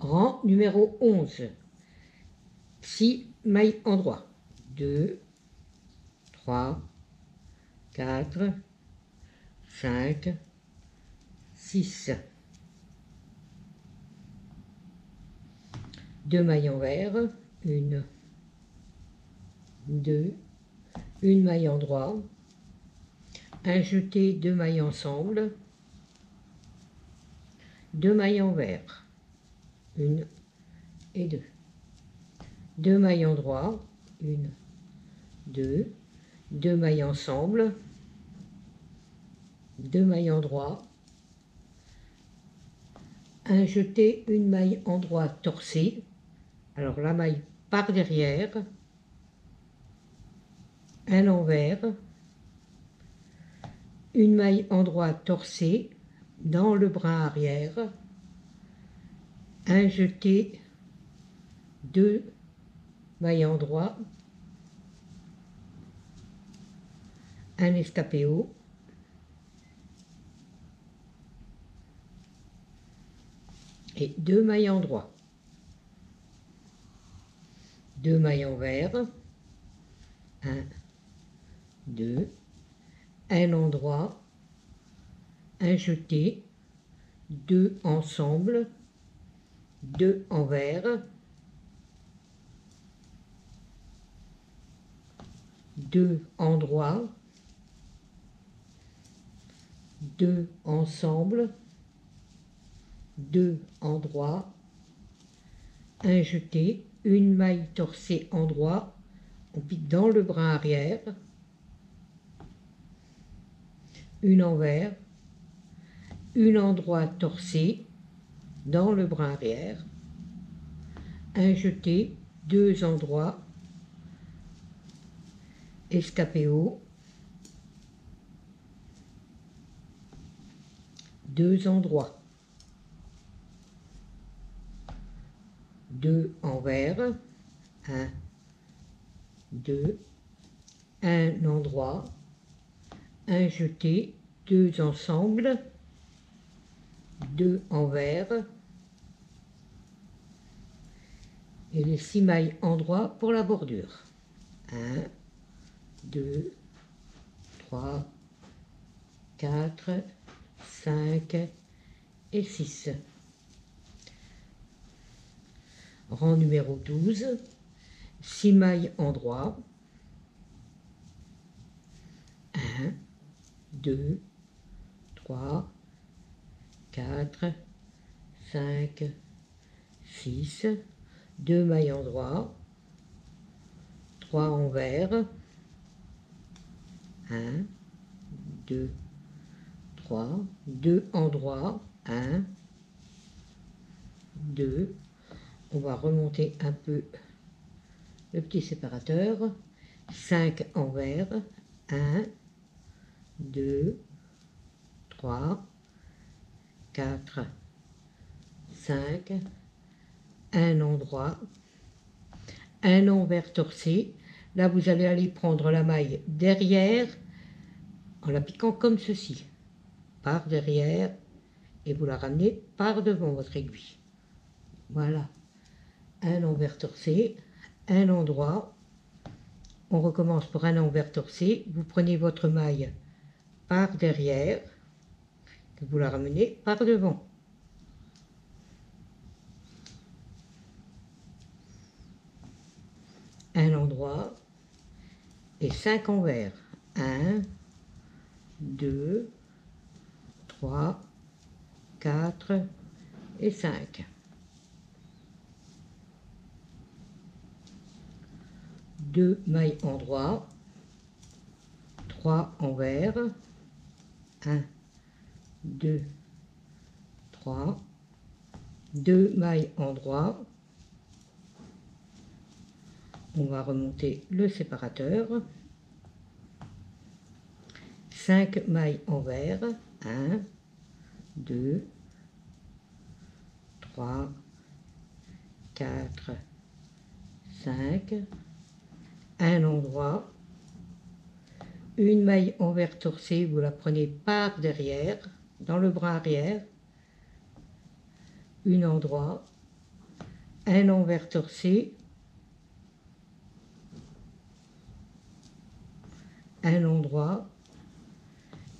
Rang numéro 11. 6 mailles endroits. 2, 3, 4, 5, 6. 2 mailles envers. 1, 2, une maille endroit. Un jeté, 2 mailles ensemble. 2 mailles envers. 1 et 2. 2 mailles endroit. 1, 2. 2 mailles ensemble. 2 mailles endroit. Un jeté, une maille endroit torcée. Alors la maille par derrière. Un envers. Une maille endroit torcée dans le bras arrière. Un jeté, 2 mailles endroit. Un escapé haut. Et 2 mailles endroit. 2 mailles envers. 1, 2. Un endroit. Un jeté. 2 ensemble. 2 envers. 2 endroits. 2 ensemble. 2 endroits. Un jeté. Une maille torcée endroit. On pique dans le bras arrière. Une envers. Une endroit torcé dans le bras arrière. Un jeté. 2 endroits. Escapé haut. 2 endroits. 2 envers. 1, 2. Un endroit. Un jeté. 2 ensemble. 2 envers. Et les 6 mailles endroits pour la bordure. 1, 2, 3, 4, 5 et 6. Rang numéro 12. 6 mailles endroits. 1, 2, 3, 4, 5, 6. 2 mailles endroits. 3 envers. 1, 2, 3. 2 endroits. 1, 2. On va remonter un peu le petit séparateur. 5 envers. 1, 2, 3, 4, 5. Un endroit. Un envers torcé. Là, vous allez aller prendre la maille derrière en la piquant comme ceci. Par derrière et vous la ramenez par devant votre aiguille. Voilà. Un envers torcé, un endroit. On recommence pour un envers torcé. Vous prenez votre maille par derrière, que vous la ramenez par devant. Un endroit et 5 envers. 1, 2, 3, 4 et 5. 2 mailles endroits, 3 envers, 1, 2, 3, 2 mailles endroits. On va remonter le séparateur. 5 mailles envers, 1, 2, 3, 4, 5, un endroit, une maille envers torcée, vous la prenez par derrière, dans le bras arrière, un endroit, un envers torcé, un endroit,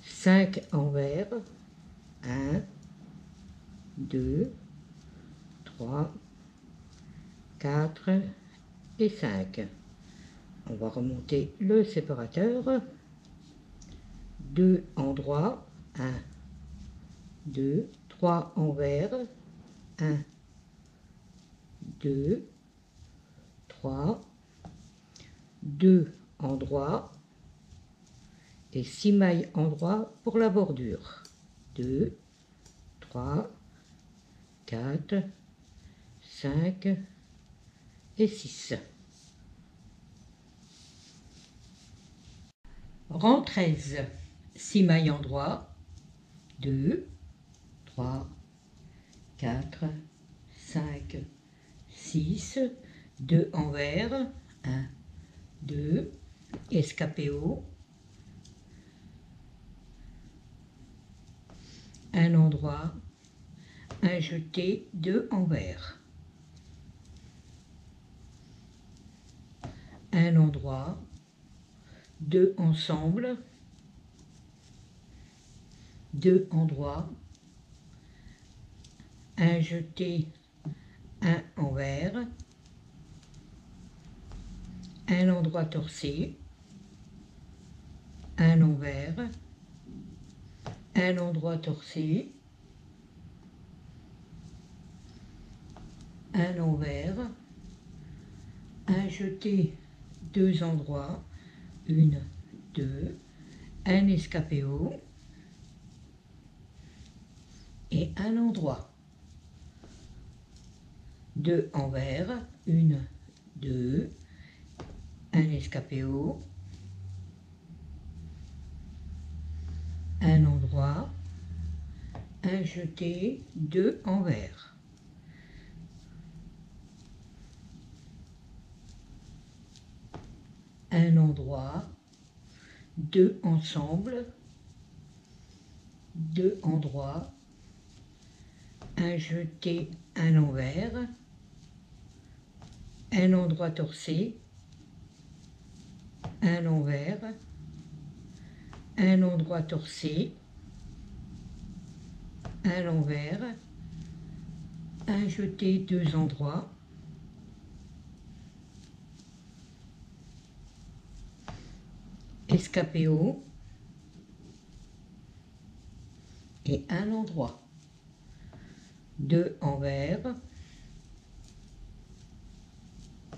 5 envers, 1, 2, 3, 4 et 5. On va remonter le séparateur, 2 endroits, 1, 2, 3 envers, 1, 2, 3, 2 endroits et 6 mailles endroits pour la bordure. 2, 3, 4, 5 et 6. Rang 13, 6 mailles endroits, 2, 3, 4, 5, 6, 2 envers, 1, 2, escapé haut, un endroit, un jeté, 2 envers, un endroit, 2 ensemble, 2 endroits, un jeté, 1 envers, un endroit torcé, un envers, un endroit torcé, un envers, un jeté, 2 endroits, 1, 2, un escapé haut et un endroit, 2 envers, 1, 2, un escapé haut, un endroit, un jeté, 2 envers, un endroit, 2 ensemble, 2 endroits, un jeté, un envers, un endroit torcé, un envers, un endroit torcé, un envers, un jeté, 2 endroits, escapé haut et un endroit, 2 envers,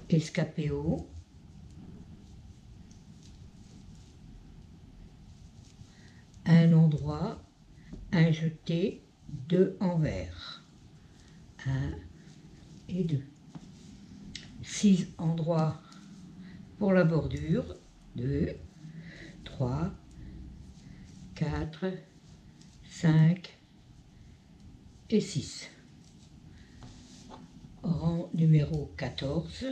escapé haut, un endroit, un jeté, 2 envers, 1 et 2, 6 endroits pour la bordure, 2, 3, 4, 5 et 6. Rang numéro 14,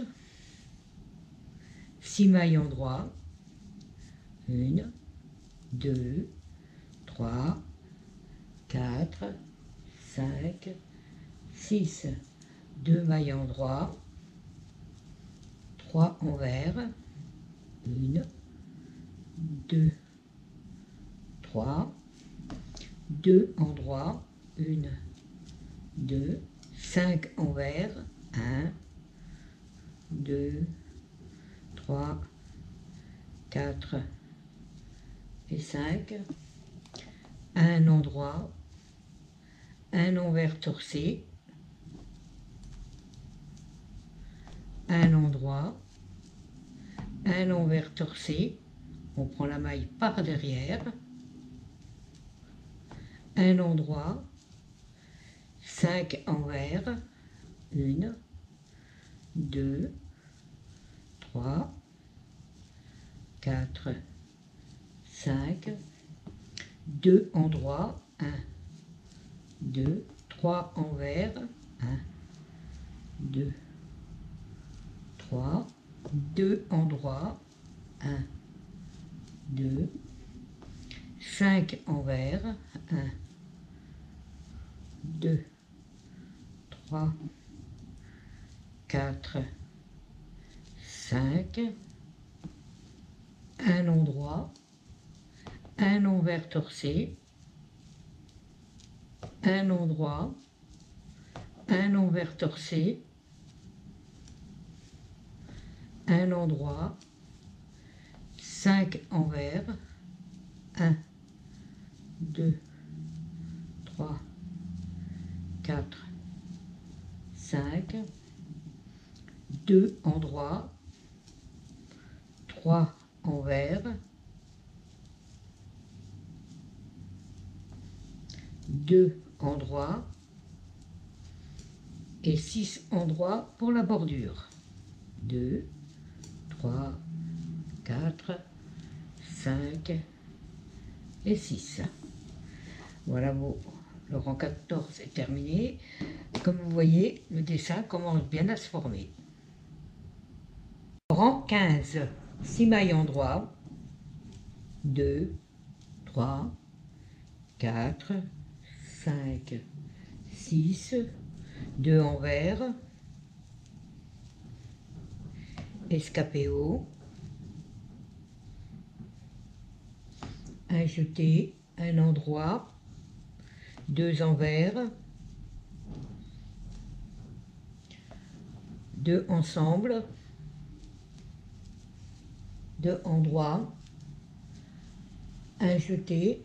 6 mailles endroits, 1, 2, 3, 4, 5, 6, 2 mailles endroits, 3 envers, 1, 2, 3, 2 endroits, 1, 2, 5 envers, 1, 2, 3, 4 et 5, un endroit, un envers torcé, un endroit, un envers torcé, on prend la maille par derrière, un endroit, 5 envers, 1, 2, 3, 4, 5, 2 endroits, 1, 2, 3 envers, 1, 2, 3, 2 endroits, 1, 2, 5 envers, 1, 2, 3, 4, 5, un endroit, un envers torcé, un endroit, un envers torcé, un endroit, 5 envers, 1, 2, 3, 4, 5, 2 endroits, 3 envers, 2 endroits et 6 endroits pour la bordure. 2, 3, 4, 5 et 6. Voilà, le rang 14 est terminé. Comme vous voyez, le dessin commence bien à se former. Rang 15, 6 mailles en droit, 2, 3, 4, 5, 6, 2 envers, escapé haut, un jeté, un endroit, 2 envers, 2 ensemble, 2 endroits, un jeté,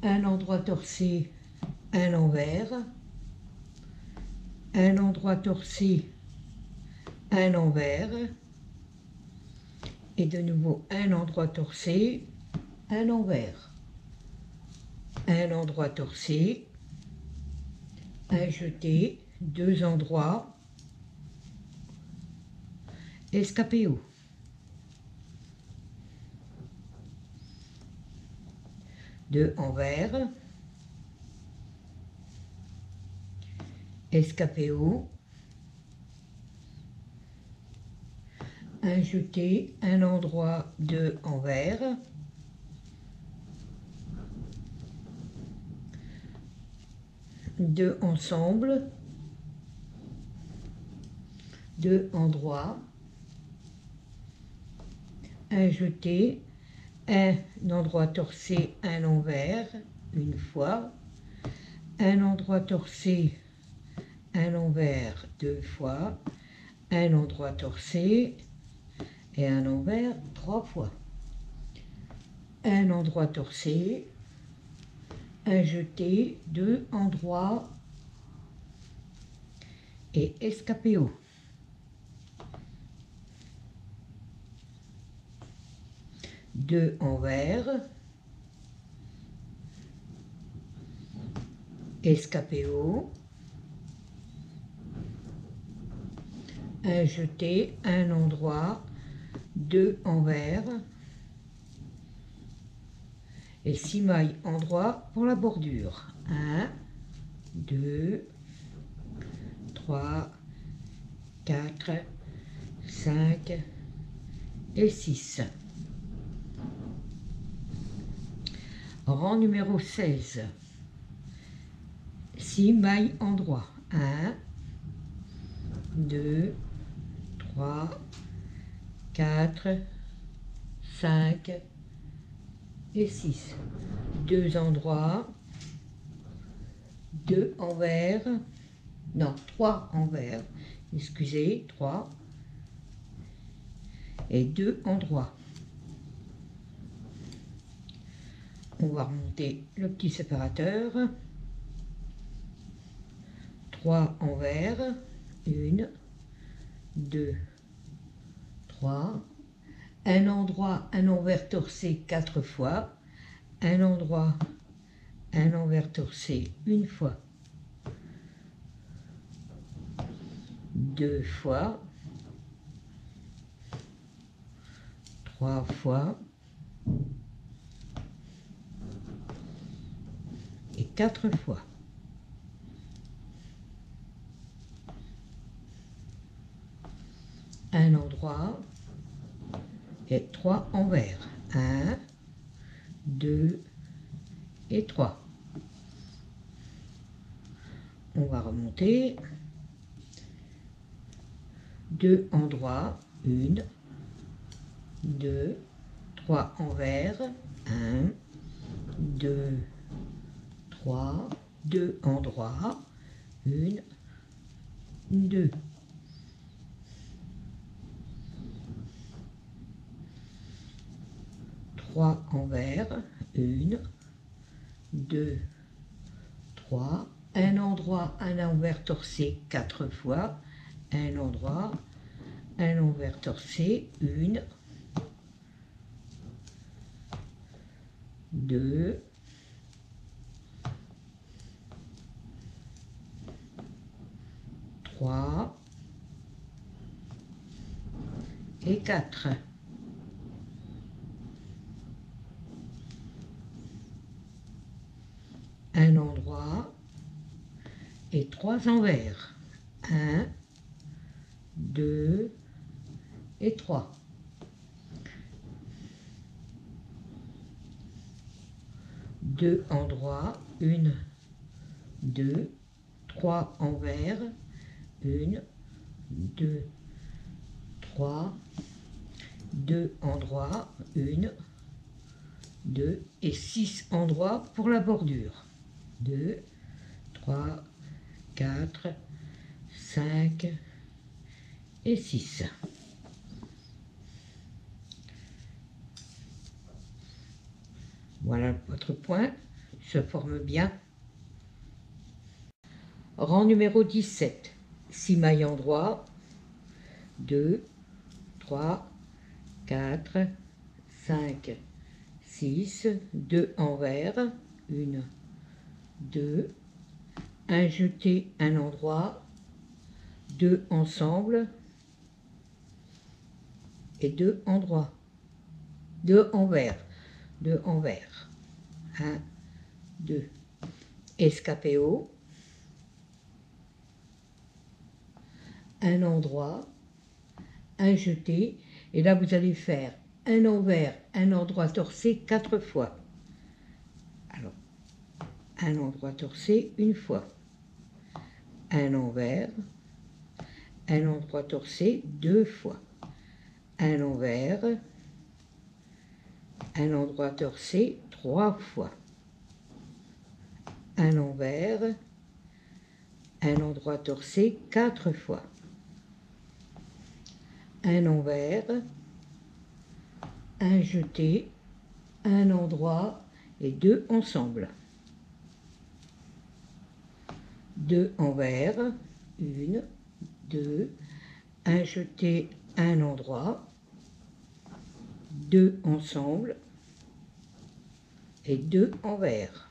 un endroit torcé, un envers, un endroit torcé, un envers, et de nouveau un endroit torcé, un envers, un endroit torcé, un jeté, 2 endroits, escapé haut. 2 envers, escapé haut, un jeté, un endroit, 2 envers, deux ensemble, 2 endroits, un jeté, un endroit torcé, un envers, une fois, un endroit torcé, un envers, 2 fois, un endroit torcé et un envers, 3 fois, un endroit torcé, un jeté, 2 endroits et escapé haut. 2 envers, escapé haut, un jeté, un endroit, 2 envers et 6 mailles endroit pour la bordure. 1, 2, 3, 4, 5 et 6. Rang numéro 16. 6 mailles endroit. 1, 2, 3, 4, 5 et 6. 2 endroits, 2 envers, non, 3 envers, excusez, 3 et 2 endroits. On va remonter le petit séparateur. 3 envers, 1, 2, 3, un endroit, un envers torcé 4 fois, un endroit, un envers torcé une fois, 2 fois, 3 fois et 4 fois. Un endroit et 3 envers. 1, 2 et 3. On va remonter. 2 endroits, 1, 2, 3 envers, 1, 2, 3, 2 endroits, 1, 2. Trois envers, 1, 2, 3, un endroit, un envers torcé 4 fois, un endroit, un envers torcé, 1, 2, 3 et 4. Un endroit et 3 envers. 1, 2 et 3. Deux endroits, 1, 2, 3 envers, 1, 2, 3, 2 endroits, 1, 2 et 6 endroits pour la bordure. 2, 3, 4, 5 et 6. Voilà votre point, se forme bien. Rang numéro 17, 6 mailles en droit, 2, 3, 4, 5, 6, 2 envers, 1, 2, un jeté, un endroit, 2 ensemble et 2 endroits, 2 envers, 2 envers, 1, 2, escapé haut, un endroit, un jeté, et là vous allez faire un envers, un endroit torcé 4 fois. Alors, un endroit torcé une fois, un envers, un endroit torcé 2 fois, un envers, un endroit torcé 3 fois, un envers, un endroit torcé 4 fois, un envers, un jeté, un endroit et 2 ensemble. 2 envers, 1, 2, un jeté, un endroit, 2 ensemble et 2 envers,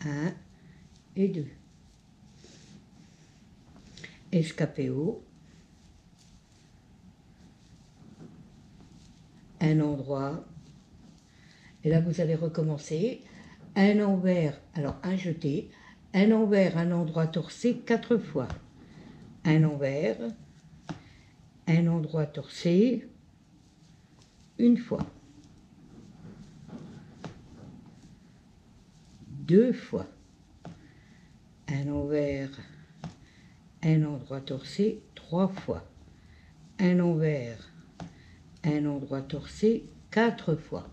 1 et 2. Escapé haut, un endroit, et là vous allez recommencer, un envers, alors un jeté, un envers, un endroit torcé 4 fois, un envers, un endroit torcé une fois, 2 fois, un envers, un endroit torcé 3 fois, un envers, un endroit torcé 4 fois,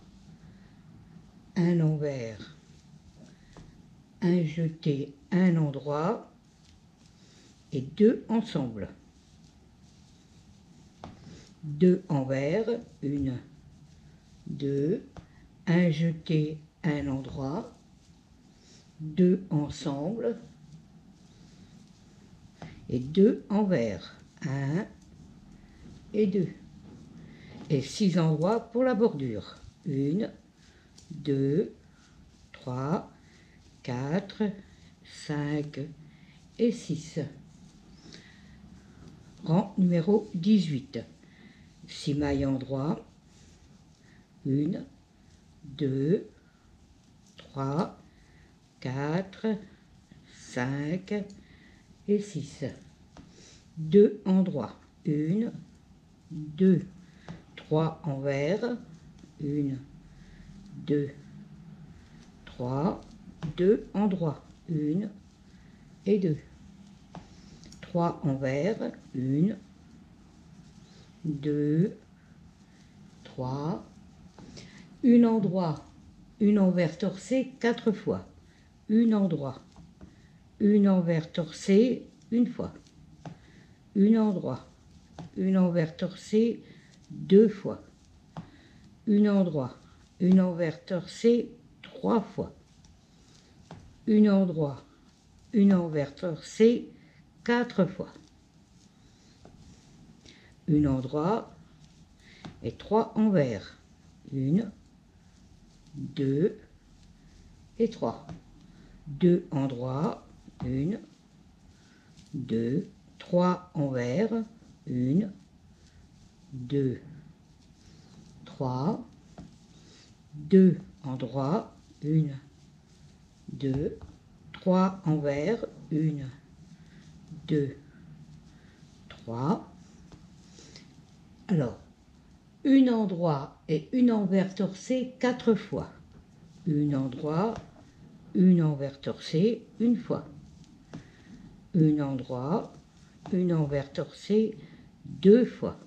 un envers, un jeté, un endroit et 2 ensemble. 2 envers, 1, 2, un jeté, un endroit, 2 ensemble et 2 envers, 1 et 2. Et 6 endroits pour la bordure. 1, 2, 3, 4, 5 et 6. Rang numéro 18. 6 mailles en droit. 1, 2, 3, 4, 5 et 6. 2 endroits. 1, 2, 3 envers. 1, 2, 3, 2 endroits. 1 et 2. 3 envers. 1, 2, 3, une endroit, une envers torcée 4 fois, une endroit, une envers torcée une fois, une endroit, une envers torcée 2 fois, une endroit, une envers torcée 3 fois, une endroit, une envers torcée 4 fois, une endroit et 3 envers, 1, 2 et 3, 2 endroits, 1, 2, 3 envers, 1, 2, 3, 2 endroits, 1, 2, 3 envers, 1, 2, 3. Alors, une endroit et une envers torcée 4 fois. Une endroit, une envers torcée une fois. Un endroit, une envers torcée 2 fois.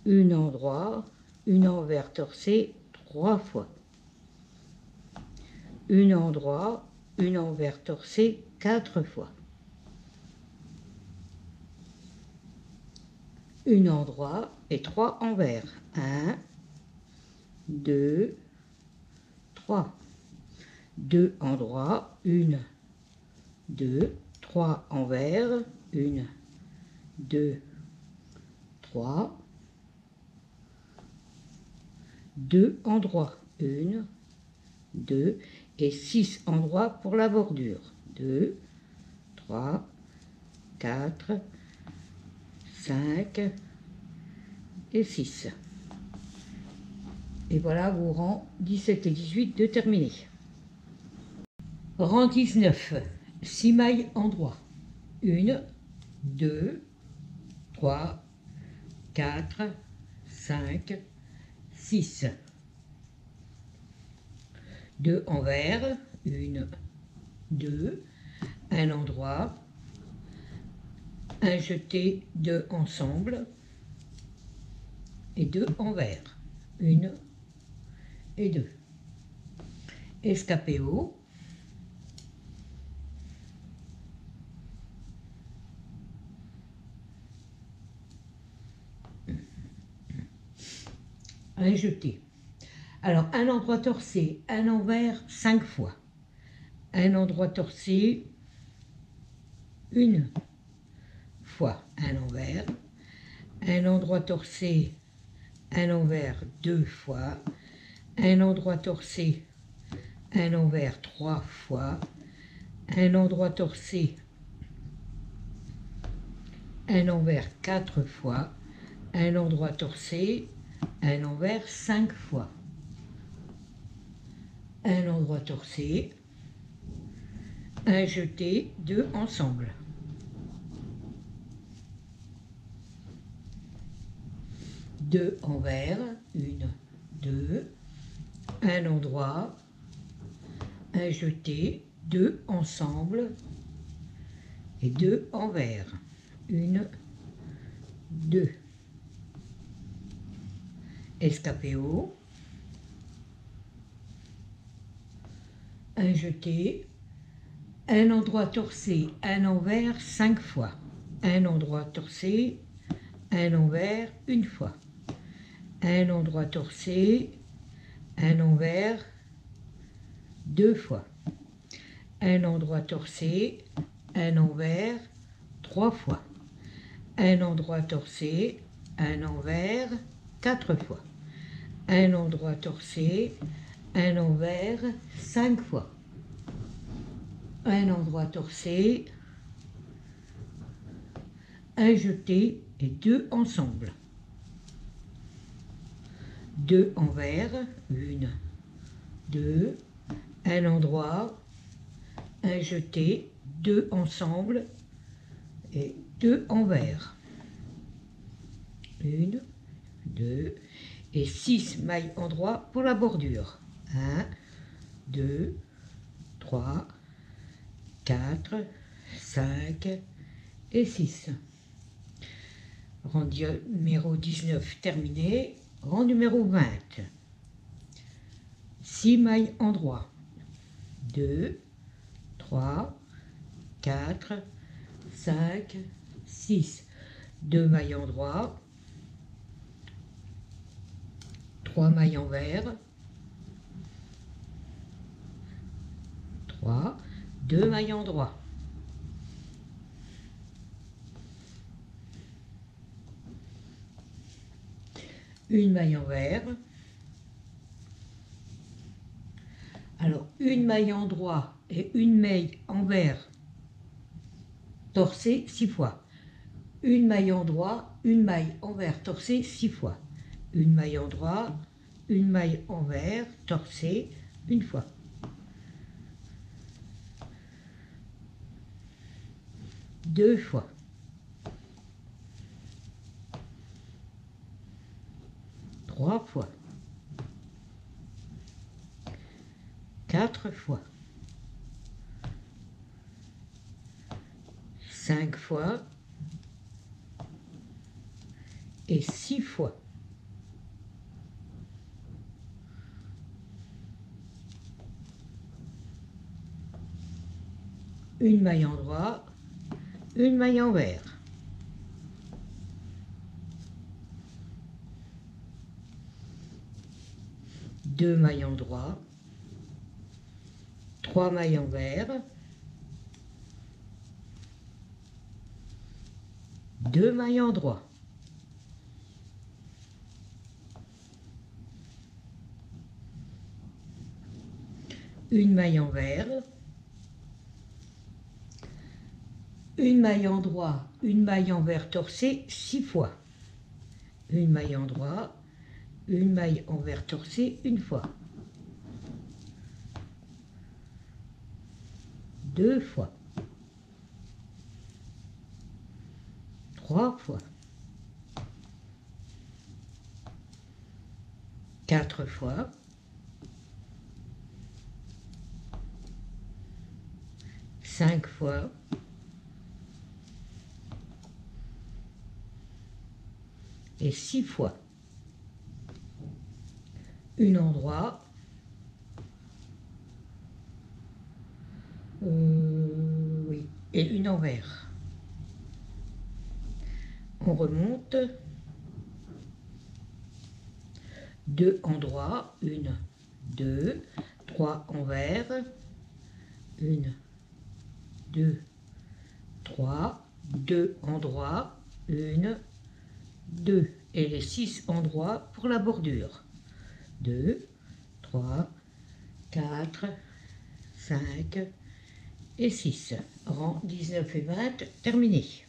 Un endroit, une envers torcée 3 fois. Un endroit, une envers torcée 4 fois. Un endroit et 3 envers. 1, 2, 3. 2 endroits, 1, 2, 3 envers, 1, 2, 3. 2 endroits, 1, 2 et 6 endroits pour la bordure. 2, 3, 4, 5 et 6. Et voilà vos rangs 17 et 18 de terminés. Rang 19, 6 mailles en droit. 1, 2, 3, 4, 5, 6. 2 envers, 1, 2, un endroit, un jeté, 2 ensemble et 2 envers, 1 et 2. Escapé haut, un jeté. Alors, un endroit torcé, un envers 5 fois. Un endroit torcé, 1 fois. Un envers. Un endroit torcé, un envers 2 fois. Un endroit torcé, un envers 3 fois. Un endroit torcé, un envers 4 fois. Un endroit torcé, un envers 5 fois. Un endroit torcé, un jeté, 2 ensemble. Deux envers, 1, 2, un endroit, un jeté, 2 ensemble et 2 envers, 1, 2. Escapé haut, un jeté, un endroit torcé, un envers 5 fois, un endroit torcé, un envers 1 fois, un endroit torcé, un envers 2 fois, un endroit torcé, un envers 3 fois, un endroit torcé, un envers 4 fois, un endroit torcé, un envers 5 fois, un endroit torcé, un jeté et 2 ensemble. 2 envers, 1, 2, un endroit, un jeté, 2 ensemble et 2 envers. 1, 2 et 6 mailles endroits pour la bordure. 1, 2, 3, 4, 5 et 6. Rang numéro 19 terminé. Rang numéro 20. 6 mailles endroits. 2, 3, 4, 5, 6. 2 mailles endroits. 3 mailles envers. 3, 2 mailles endroits. Une maille envers. Alors, une maille endroit et une maille envers torcée 6 fois. Une maille endroit, une maille envers torcée 6 fois. Une maille endroit, une maille envers torcée une fois. Deux fois. Trois fois. 4 fois. 5 fois. Et 6 fois. Une maille endroit, une maille envers. Deux mailles endroit, 3 mailles envers, 2 mailles endroit. Une maille envers, une maille endroit, une maille envers torcée 6 fois. Une maille endroit, une maille envers torcée une fois. 2 fois. 3 fois. 4 fois. 5 fois. Et 6 fois. Une endroit. Oui. Et une envers. On remonte. 2 endroits. 1, 2, 3 envers. 1, 2, 3, 2 endroits. 1, 2 et les 6 endroits pour la bordure. 2, 3, 4, 5 et 6. Rang 19 et 20 terminé.